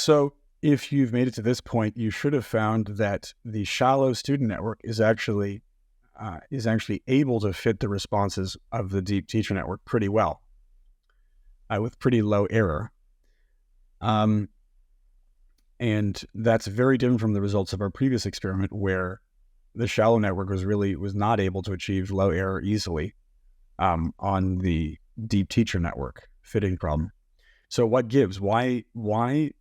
So if you've made it to this point, you should have found that the shallow student network is actually able to fit the responses of the deep teacher network pretty well, with pretty low error. And that's very different from the results of our previous experiment, where the shallow network was not able to achieve low error easily on the deep teacher network fitting problem. So what gives? Why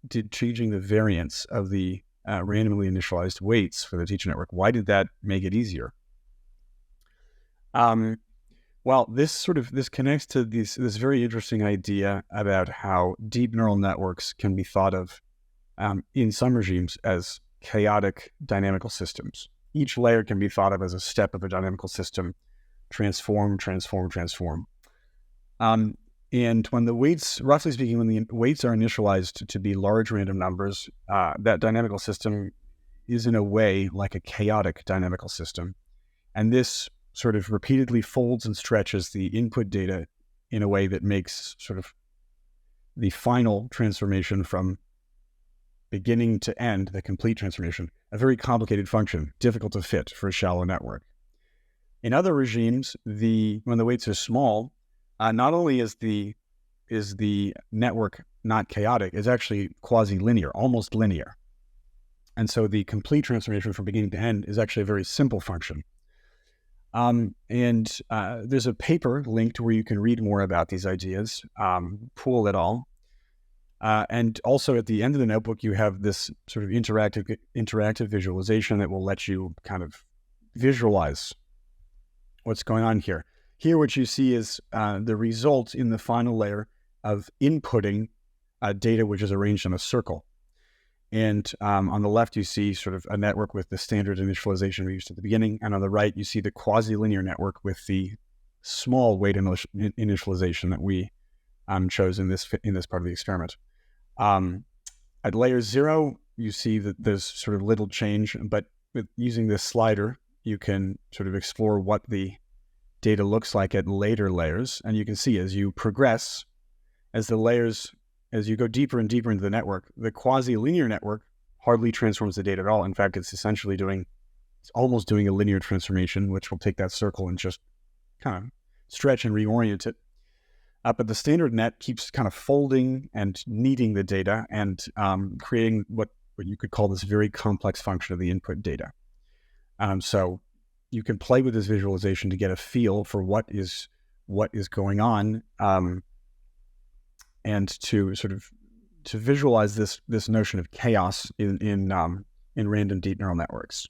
did changing the variance of the randomly initialized weights for the teacher network, why did that make it easier? Well, this connects to this very interesting idea about how deep neural networks can be thought of in some regimes as chaotic dynamical systems. Each layer can be thought of as a step of a dynamical system, transform, transform, transform. And when the weights, roughly speaking, when the weights are initialized to be large random numbers, that dynamical system is in a way like a chaotic dynamical system. And this sort of repeatedly folds and stretches the input data in a way that makes sort of the final transformation from beginning to end, the complete transformation, a very complicated function, difficult to fit for a shallow network. In other regimes, when the weights are small, not only is the network not chaotic, it's actually quasi-linear, almost linear. And so the complete transformation from beginning to end is actually a very simple function. And there's a paper linked where you can read more about these ideas, Poole et al. And also at the end of the notebook, you have this sort of interactive visualization that will let you kind of visualize what's going on here. Here, what you see is the result in the final layer of inputting data which is arranged in a circle. And on the left, you see sort of a network with the standard initialization we used at the beginning. And on the right, you see the quasi-linear network with the small weight initialization that we chose in this part of the experiment. At layer 0, you see that there's sort of little change, but using this slider, you can sort of explore what the data looks like at later layers. And you can see as you progress, as you go deeper and deeper into the network, the quasi-linear network hardly transforms the data at all. In fact, it's almost doing a linear transformation, which will take that circle and just kind of stretch and reorient it. But the standard net keeps kind of folding and kneading the data and creating what you could call this very complex function of the input data. So you can play with this visualization to get a feel for what is going on, and to visualize this notion of chaos in random deep neural networks.